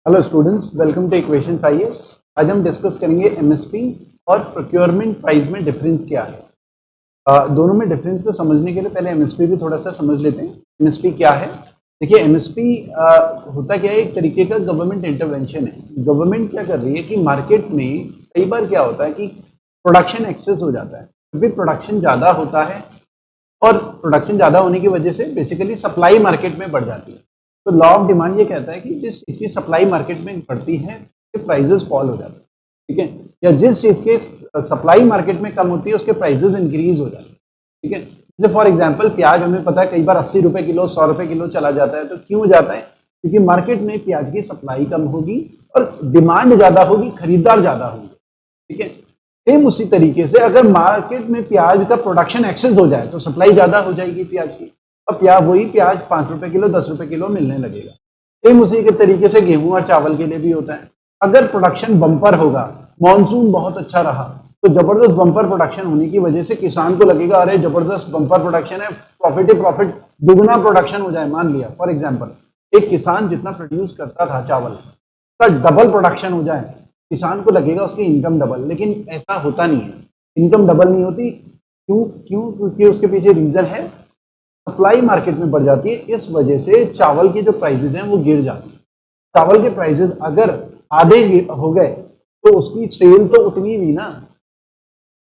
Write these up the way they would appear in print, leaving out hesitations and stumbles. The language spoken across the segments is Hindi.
Hello students, welcome two equations IAS. आज हम डिस्कस करेंगे एमएसपी और प्रोक्योरमेंट प्राइस में डिफरेंस क्या है। दोनों में डिफरेंस को समझने के लिए पहले एमएसपी भी थोड़ा सा समझ लेते हैं। एमएसपी क्या है? देखिए, एमएसपी होता क्या है, एक तरीके का गवर्नमेंट इंटरवेंशन है। गवर्नमेंट क्या कर रही है कि मार्केट में कई बार क्या होता है कि प्रोडक्शन एक्सेस हो जाता है। जब भी प्रोडक्शन ज़्यादा होता है और प्रोडक्शन ज़्यादा होने की वजह से बेसिकली सप्लाई मार्केट में बढ़ जाती है। तो लॉ ऑफ डिमांड ये कहता है कि जिस चीज़ की सप्लाई मार्केट में बढ़ती है उसके प्राइजेस फॉल हो जाते हैं, ठीक है। या जिस चीज़ के सप्लाई मार्केट में कम होती है उसके प्राइजेस इंक्रीज हो जाते हैं, ठीक है। जैसे फॉर एग्जांपल प्याज, हमें पता है कई बार 80 रुपए किलो, 100 रुपए किलो चला जाता है। तो क्यों जाता है? क्योंकि मार्केट में प्याज की सप्लाई कम होगी और डिमांड ज़्यादा होगी, खरीदार ज़्यादा होंगे, ठीक है। सेम उसी तरीके से अगर मार्केट में प्याज का प्रोडक्शन एक्सेस हो जाए तो सप्लाई ज्यादा हो जाएगी प्याज की, अब वही प्याज 5 रुपए किलो, 10 रुपए किलो मिलने लगेगा। सेम उसी के तरीके से गेहूं और चावल के लिए भी होता है। अगर प्रोडक्शन बम्पर होगा, मॉनसून बहुत अच्छा रहा, तो जबरदस्त बम्पर प्रोडक्शन होने की वजह से किसान को लगेगा अरे जबरदस्त बम्पर प्रोडक्शन है, प्रॉफिट ही प्रॉफिट, दुगना प्रोडक्शन हो जाए। मान लिया फॉर एग्जाम्पल एक किसान जितना प्रोड्यूस करता था चावल का डबल प्रोडक्शन हो जाए, किसान को लगेगा उसकी इनकम डबल। लेकिन ऐसा होता नहीं है, इनकम डबल नहीं होती। क्यों क्यों क्योंकि उसके पीछे रीजन है, सप्लाई मार्केट में बढ़ जाती है। इस वजह से चावल के जो प्राइसेस हैं वो गिर जाते हैं। चावल के प्राइसेस अगर आधे हो गए तो उसकी सेल तो उतनी भी ना,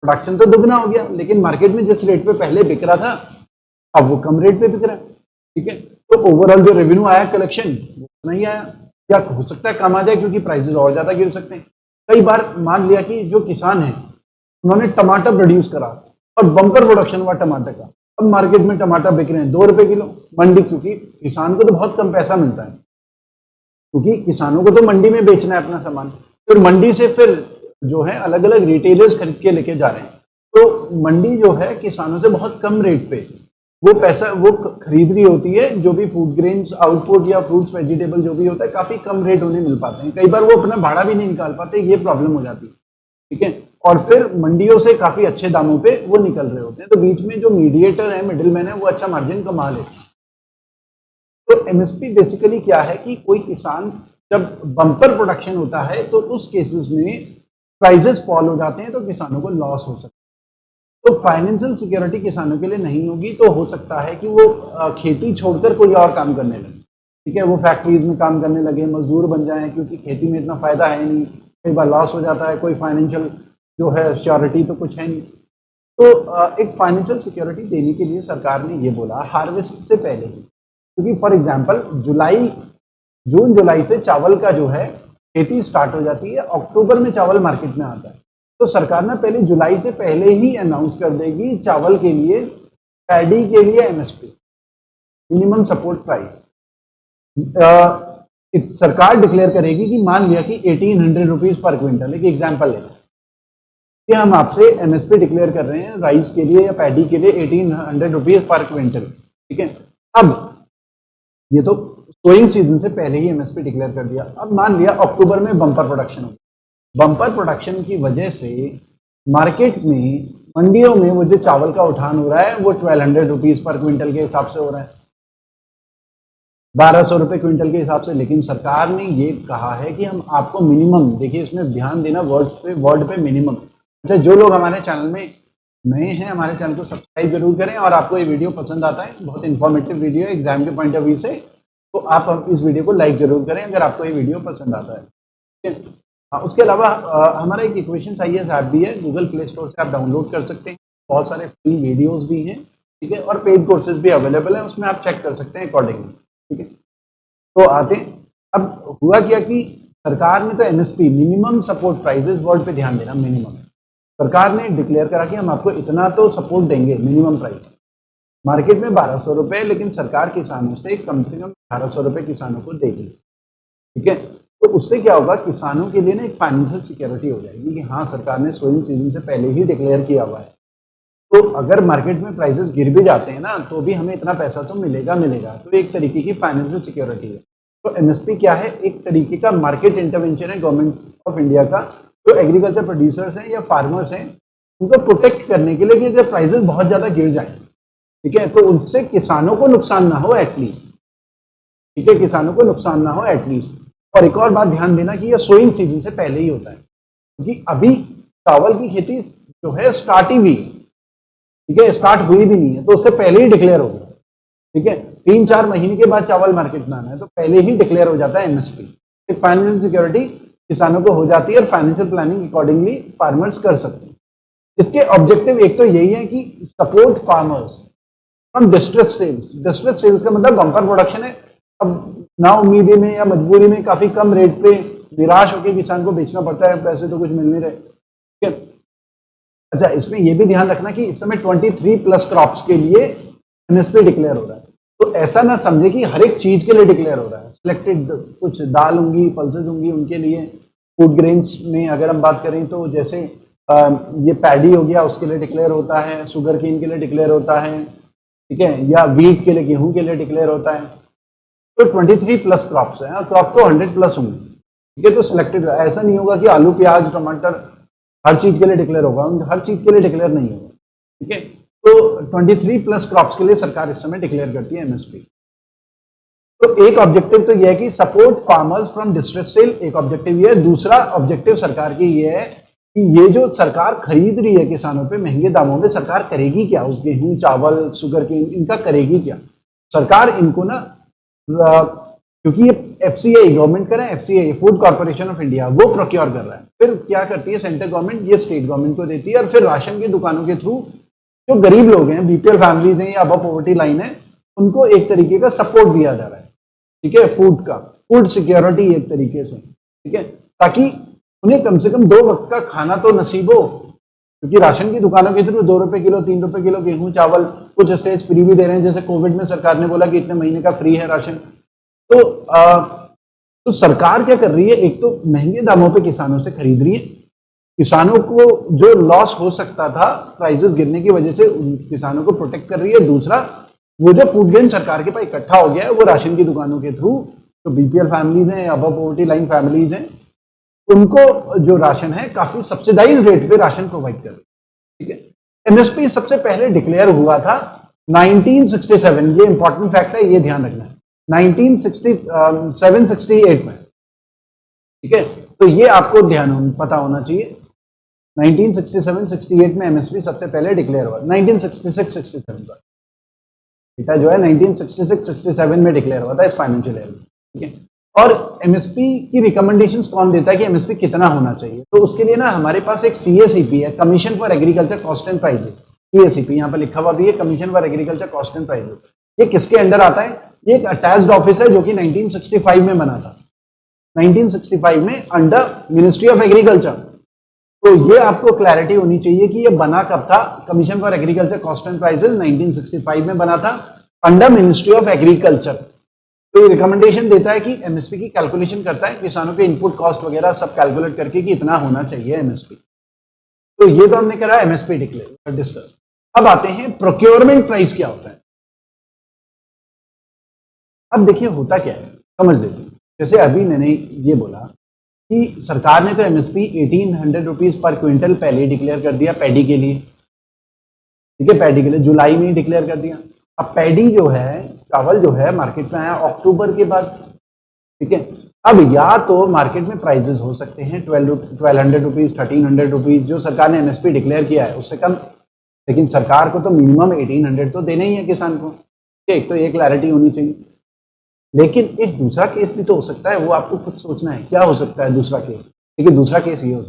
प्रोडक्शन तो दुगना हो गया, लेकिन मार्केट में जिस रेट पे पहले बिक रहा था अब वो कम रेट पे बिक रहा है, ठीक है। तो ओवरऑल जो रेवेन्यू आया कलेक्शन वो नहीं आया, या हो सकता है कम आ जाए क्योंकि प्राइसेस और ज्यादा गिर सकते हैं। कई बार मान लिया कि जो किसान है उन्होंने टमाटर प्रोड्यूस करा और बम्पर प्रोडक्शन हुआ टमाटर का, अब मार्केट में टमाटर बिक रहे हैं 2 रुपए किलो मंडी, क्योंकि किसान को तो बहुत कम पैसा मिलता है, क्योंकि किसानों को तो मंडी में बेचना है अपना सामान। फिर मंडी से फिर जो है अलग अलग रिटेलर्स खरीद के लेके जा रहे हैं। तो मंडी जो है किसानों से बहुत कम रेट पे वो पैसा वो खरीद रही होती है। जो भी फूड ग्रेन्स आउटपुट या फ्रूट्स वेजिटेबल जो भी होता है काफी कम रेट उन्हें मिल पाते हैं। कई बार वो अपना भाड़ा भी नहीं निकाल पाते, ये प्रॉब्लम हो जाती है, ठीक है। और फिर मंडियों से काफी अच्छे दामों पे वो निकल रहे होते हैं, तो बीच में जो मीडिएटर है, मिडिल मैन है, वो अच्छा मार्जिन कमा लेते हैं। तो एमएसपी बेसिकली क्या है कि कोई किसान जब बम्पर प्रोडक्शन होता है तो उस केसेस में प्राइजेस फॉल हो जाते हैं तो किसानों को लॉस हो सकता है। तो फाइनेंशियल सिक्योरिटी किसानों के लिए नहीं होगी, तो हो सकता है कि वो खेती छोड़कर कोई और काम करने लगे, ठीक है। वो फैक्ट्रीज में काम करने लगे, मजदूर बन जाएं, क्योंकि खेती में इतना फायदा है नहीं, कई बार लॉस हो जाता है, कोई फाइनेंशियल जो है श्योरिटी तो कुछ है नहीं। तो एक फाइनेंशियल सिक्योरिटी देने के लिए सरकार ने ये बोला हार्वेस्ट से पहले ही, क्योंकि फॉर एग्जांपल जून जुलाई से चावल का जो है खेती स्टार्ट हो जाती है, अक्टूबर में चावल मार्केट में आता है। तो सरकार ना पहले जुलाई से पहले ही अनाउंस कर देगी चावल के लिए, पैडी के लिए एमएसपी, मिनिमम सपोर्ट प्राइस। सरकार डिक्लेयर करेगी कि मान लिया कि 1800 रुपीज पर क्विंटल, एक एग्जाम्पल है कि हम आपसे एमएसपी डिक्लेयर कर रहे हैं राइस के लिए या पैडी के लिए 1800 रुपीज पर क्विंटल, ठीक है। अब ये तो सोइंग सीजन से पहले ही एमएसपी डिक्लेयर कर दिया। अब मान लिया अक्टूबर में बम्पर प्रोडक्शन हो, बम्पर प्रोडक्शन की वजह से मार्केट में मंडियों में वो जो चावल का उठान हो रहा है वो 1200 रुपीज पर क्विंटल के हिसाब से हो रहा है, 1200 रुपए क्विंटल के हिसाब से। लेकिन सरकार ने ये कहा है कि हम आपको मिनिमम, देखिए इसमें ध्यान देना वर्ड पे मिनिमम। अच्छा, जो लोग हमारे चैनल में नए हैं हमारे चैनल को सब्सक्राइब जरूर करें, और आपको ये वीडियो पसंद आता है, बहुत इंफॉर्मेटिव वीडियो है एग्जाम के पॉइंट ऑफ व्यू से, तो आप इस वीडियो को लाइक जरूर करें अगर आपको ये वीडियो पसंद आता है, ठीक है। उसके अलावा हमारा एक इक्वेशंस आईएएस ऐप भी है, गूगल प्ले स्टोर से आप डाउनलोड कर सकते हैं। बहुत सारे फ्री वीडियोस भी हैं, ठीक है, और पेड कोर्सेज भी अवेलेबल है, उसमें आप चेक कर सकते हैं अकॉर्डिंगली, ठीक है। तो आते, अब हुआ क्या कि सरकार ने तो MSP minimum support prices, word पे ध्यान देना, मिनिमम सरकार ने डिक्लेयर करा कि हम आपको इतना तो सपोर्ट देंगे मिनिमम प्राइस। मार्केट में 1200 रुपए, लेकिन सरकार किसानों से कम 1800 रुपए किसानों को देगी, ठीक है। तो उससे क्या होगा, किसानों के लिए ना एक फाइनेंशियल सिक्योरिटी हो जाएगी कि हाँ सरकार ने सोइंग सीजन से पहले ही डिक्लेयर किया हुआ है, तो अगर मार्केट में प्राइसेस गिर भी जाते हैं ना तो भी हमें इतना पैसा तो मिलेगा। तो एक तरीके की फाइनेंशियल सिक्योरिटी है। तो एमएसपी क्या है, एक तरीके का मार्केट इंटरवेंशन है गवर्नमेंट ऑफ इंडिया का, जो एग्रीकल्चर प्रोड्यूसर्स हैं या फार्मर्स हैं उनको प्रोटेक्ट करने के लिए कि अगर प्राइसेस बहुत ज्यादा गिर जाए, ठीक है, तो उनसे किसानों को नुकसान ना हो एटलीस्ट, ठीक है, किसानों को नुकसान ना हो एटलीस्ट। और एक और बात ध्यान देना कि ये सोइंग सीजन से पहले ही होता है, क्योंकि अभी चावल की खेती जो है स्टार्ट ही हुई, ठीक है, स्टार्ट हुई भी नहीं है, तो उससे पहले ही डिक्लेयर हो गया, ठीक है। 3-4 महीने के बाद चावल मार्केट में आना है, तो पहले ही डिक्लेयर हो जाता है एमएसपी। एक फाइनेंशियल सिक्योरिटी किसानों को हो जाती है और फाइनेंशियल प्लानिंग अकॉर्डिंगली फार्मर्स कर सकते हैं। इसके ऑब्जेक्टिव एक तो यही है कि support farmers from distress sales. Distress sales का मतलब बम्पर प्रोडक्शन है, अब ना उम्मीदी में या मजबूरी में काफी कम रेट पे निराश होकर किसान को बेचना पड़ता है, पैसे तो कुछ मिल नहीं रहे, ठीक है। अच्छा, इसमें यह भी ध्यान रखना कि इस समय 23 प्लस क्रॉप्स के लिए एमएसपी डिक्लेयर हो रहा है, तो ऐसा ना समझे कि हर एक चीज के लिए डिक्लेयर हो रहा है। सिलेक्टेड कुछ दाल होंगी, पल्सेस होंगी, उनके लिए, फूड ग्रेन्स में अगर हम बात करें तो जैसे ये पैडी हो गया, उसके लिए डिक्लेयर होता है, शुगर केन के लिए डिक्लेयर होता है, ठीक है, या वीट के लिए, गेहूं के लिए डिक्लेयर होता है। तो 23 प्लस क्रॉप्स है, क्रॉप तो 100 प्लस होंगे, ठीक है। तो सिलेक्टेड, ऐसा नहीं होगा कि आलू, प्याज, टमाटर हर चीज के लिए डिक्लेयर होगा, हर चीज के लिए डिक्लेयर नहीं होगा, ठीक है। तो 23 प्लस क्रॉप्स के लिए सरकार इस समय डिक्लेयर करती है एमएसपी। तो एक ऑब्जेक्टिव तो यह है कि support farmers from distress cell, एक ऑब्जेक्टिव ये है। दूसरा ऑब्जेक्टिव सरकार की ये है कि ये जो सरकार खरीद रही है किसानों पे महंगे दामों पे, सरकार करेगी क्या, उस गेहूं, चावल, शुगर केन, इनका करेगी क्या सरकार? इनको ना, क्योंकि ये एफसीआई गवर्नमेंट का है, FCI food corporation of India, वो प्रोक्योर कर रहा है। फिर क्या करती है सेंट्रल गवर्नमेंट, ये स्टेट गवर्नमेंट को देती है, और फिर राशन की दुकानों के थ्रू जो गरीब लोग हैं, बीपीएल फैमिलीज हैं या अबव पॉवर्टी लाइन है, उनको एक तरीके का सपोर्ट दिया जा रहा है, ठीक है, फूड का, फूड सिक्योरिटी एक तरीके से, ठीक है, ताकि उन्हें कम से कम 2 वक्त का खाना तो नसीब हो। क्योंकि राशन की दुकानों के थ्रू 2 रुपए किलो, 3 रुपए किलो गेहूं, चावल, कुछ स्टेट्स फ्री भी दे रहे हैं, जैसे कोविड में सरकार ने बोला कि इतने महीने का फ्री है राशन। तो सरकार क्या कर रही है, एक तो महंगे दामों पे किसानों से खरीद रही है, किसानों को जो लॉस हो सकता था प्राइसेस गिरने की वजह से, किसानों को प्रोटेक्ट कर रही है। दूसरा, वो जो फूड ग्रेन सरकार के पास इकट्ठा हो गया है, वो राशन की दुकानों के थ्रू जो बीपीएल फैमिलीज हैं, अबव पॉवर्टी लाइन फैमिलीज हैं, उनको जो राशन है काफी सब्सिडाइज रेट पे राशन प्रोवाइड कर रही है, ठीक है। एमएसपी सबसे पहले डिक्लेयर हुआ था 1967, ये इंपॉर्टेंट फैक्ट है, ये ध्यान रखना है, 1967-68 में, ठीक है। तो ये आपको ध्यान पता होना चाहिए, 1967-68 में एमएसपी सबसे पहले डिक्लेयर हुआ, 1966-67 का डेटा जो है 1966-67 में डिक्लेयर हुआ था इस फाइनेंशियल ईयर में, ठीक है। और एमएसपी की रिकमेंडेशंस कौन देता है कि एमएसपी कितना होना चाहिए? तो उसके लिए ना हमारे पास एक सीएसीपी है, commission for agriculture cost and prices, CACP यहाँ पर लिखा हुआ भी है, commission for agriculture cost and prices. ये किसके अंडर आता है? ये एक अटैच्ड ऑफिस है जो कि 1965 में बना था, 1965 में अंडर मिनिस्ट्री ऑफ एग्रीकल्चर। तो ये आपको क्लैरिटी होनी चाहिए कि ये बना कब था। Commission for agriculture cost and prices 1965 में बना था अंडर मिनिस्ट्री ऑफ एग्रीकल्चर। तो ये रिकमेंडेशन देता है कि एमएसपी की कैलकुलेशन करता है, किसानों के इनपुट कॉस्ट वगैरह सब कैलकुलेट करके कि इतना होना चाहिए एमएसपी। तो ये तो हमने करा एमएसपी डिक्लेयर डिस्कस। अब आते हैं प्रोक्योरमेंट प्राइस क्या होता है। अब देखिए होता क्या है, समझ लेते हैं। जैसे अभी मैंने ये बोला कि सरकार ने तो एमएसपी 1800 रुपीज पर क्विंटल पहले ही डिक्लेयर कर दिया पैडी के लिए, ठीक है, पैडी के लिए जुलाई में ही डिक्लेयर कर दिया। अब पैडी जो है, चावल जो है मार्केट में आया अक्टूबर के बाद, ठीक है। अब या तो मार्केट में प्राइसेस हो सकते हैं 1200 रुपीज, 1300 रुपीज, जो सरकार ने एमएसपी डिक्लेयर किया है उससे कम, लेकिन सरकार को तो मिनिमम 1800 तो देना ही है किसान को, एक तो ये क्लैरिटी होनी चाहिए। लेकिन एक दूसरा केस भी तो हो सकता है, वो आपको खुद सोचना है क्या हो सकता है दूसरा केस। देखिए दूसरा केस ये हो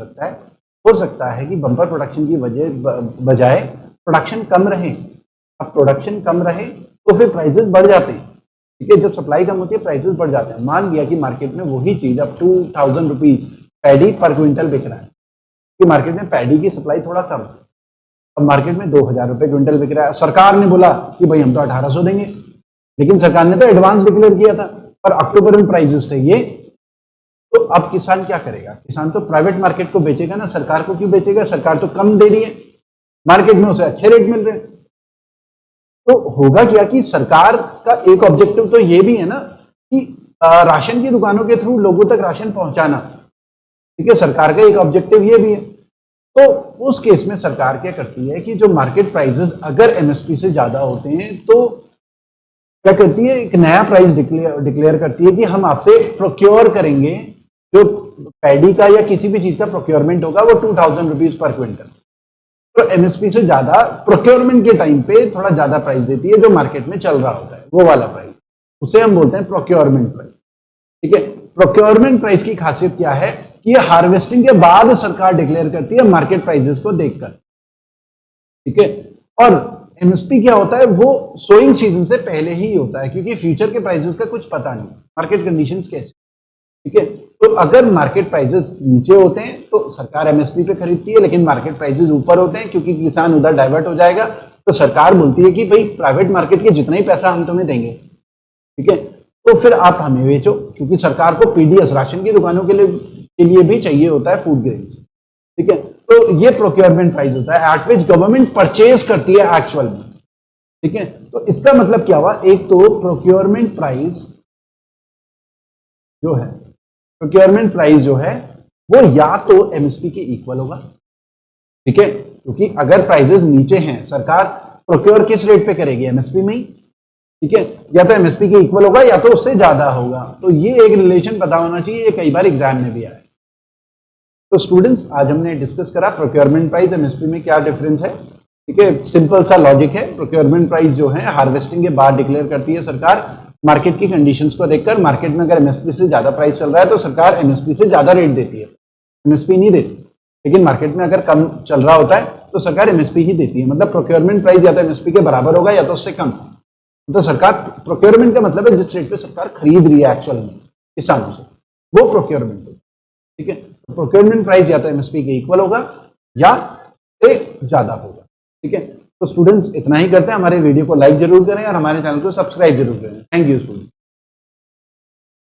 सकता है कि बम्पर प्रोडक्शन की बजाय प्रोडक्शन कम रहे। अब प्रोडक्शन कम रहे तो फिर प्राइसेस बढ़ जाते हैं, ठीक है, जब सप्लाई कम होती है प्राइसेस बढ़ जाते हैं। मान लिया कि मार्केट में वही चीज अब 2000 रुपीज पैडी पर क्विंटल बिक रहा है, कि मार्केट में पैडी की सप्लाई थोड़ा कम है, अब मार्केट में 2000 रुपए क्विंटल बिक रहा है। सरकार ने बोला कि भाई हम तो 1800 देंगे, लेकिन सरकार ने तो एडवांस डिक्लेयर किया था और अक्टूबर में प्राइसेस थे ये। तो अब किसान क्या करेगा? किसान तो प्राइवेट मार्केट को बेचेगा ना, सरकार को क्यों बेचेगा? सरकार तो कम दे रही है, मार्केट में उसे अच्छे रेट मिल रहे हैं। तो होगा क्या कि सरकार का एक ऑब्जेक्टिव तो ये भी है ना कि राशन की दुकानों के थ्रू लोगों तक राशन पहुंचाना, ठीक है, सरकार का एक ऑब्जेक्टिव ये भी है। तो उस केस में सरकार क्या करती है कि जो मार्केट प्राइसेस अगर एमएसपी से ज्यादा होते हैं तो क्या करती है, एक नया प्राइस डिक्लेयर करती है कि हम आपसे प्रोक्योर करेंगे, जो पैडी का या किसी भी चीज का प्रोक्योरमेंट होगा वो 2000 रुपीज पर क्विंटल। तो एमएसपी से ज्यादा प्रोक्योरमेंट के टाइम पे थोड़ा ज्यादा प्राइस देती है, जो मार्केट में चल रहा होता है वो वाला प्राइस, उसे हम बोलते हैं प्रोक्योरमेंट प्राइस। ठीक है, प्रोक्योरमेंट प्राइस की खासियत क्या है कि ये हार्वेस्टिंग के बाद सरकार डिक्लेयर करती है मार्केट प्राइसेस को देखकर। ठीक है, और एमएसपी क्या होता है, वो सोइंग सीजन से पहले ही होता है, क्योंकि फ्यूचर के प्राइसेस का कुछ पता नहीं, मार्केट कंडीशंस कैसे। ठीक है, तो अगर मार्केट प्राइसेस नीचे होते हैं तो सरकार एमएसपी पे खरीदती है, लेकिन मार्केट प्राइसेस ऊपर होते हैं क्योंकि किसान उधर डाइवर्ट हो जाएगा, तो सरकार बोलती है कि भाई प्राइवेट मार्केट के जितना ही पैसा हम तुम्हें देंगे, ठीक है, तो फिर आप हमें बेचो, क्योंकि सरकार को पीडीएस राशन की दुकानों के लिए भी चाहिए होता है फूड ग्रेन्स। ठीक है, तो ये प्रोक्योरमेंट प्राइस होता है एट विच गवर्नमेंट परचेज करती है एक्चुअल में। ठीक है, तो इसका मतलब क्या हुआ, एक तो प्रोक्योरमेंट प्राइस जो है, प्रोक्योरमेंट प्राइस जो है वो या तो एमएसपी के इक्वल होगा। ठीक है, क्योंकि अगर प्राइसेस नीचे हैं, सरकार प्रोक्योर किस रेट पे करेगी, एमएसपी में ही। ठीक है, या तो एमएसपी के इक्वल होगा या तो उससे ज्यादा होगा। तो ये एक रिलेशन पता होना चाहिए, ये कई बार एग्जाम में भी आया है। तो स्टूडेंट्स, आज हमने डिस्कस करा प्रोक्योरमेंट प्राइस एमएसपी में क्या डिफरेंस है। ठीक है, सिंपल सा लॉजिक है, प्रोक्योरमेंट प्राइस जो है हार्वेस्टिंग के बाद डिक्लेयर करती है सरकार मार्केट की कंडीशंस को देखकर। मार्केट में अगर एमएसपी से ज्यादा प्राइस चल रहा है तो सरकार एमएसपी से ज्यादा रेट देती है, एमएसपी नहीं देती। लेकिन मार्केट में अगर कम चल रहा होता है तो सरकार एमएसपी ही देती है। मतलब प्रोक्योरमेंट प्राइस या तो एमएसपी के बराबर होगा या तो उससे कम। तो सरकार, प्रोक्योरमेंट का मतलब है जिस रेट पे सरकार खरीद रही है एक्चुअल में किसानों से, वो प्रोक्योरमेंट है। ठीक है, तो प्रोक्योरमेंट प्राइस या तो एमएसपी के इक्वल होगा या से ज्यादा होगा। ठीक है, तो स्टूडेंट्स इतना ही करते हैं। हमारे वीडियो को लाइक जरूर करें और हमारे चैनल को सब्सक्राइब जरूर करें। Thank you student.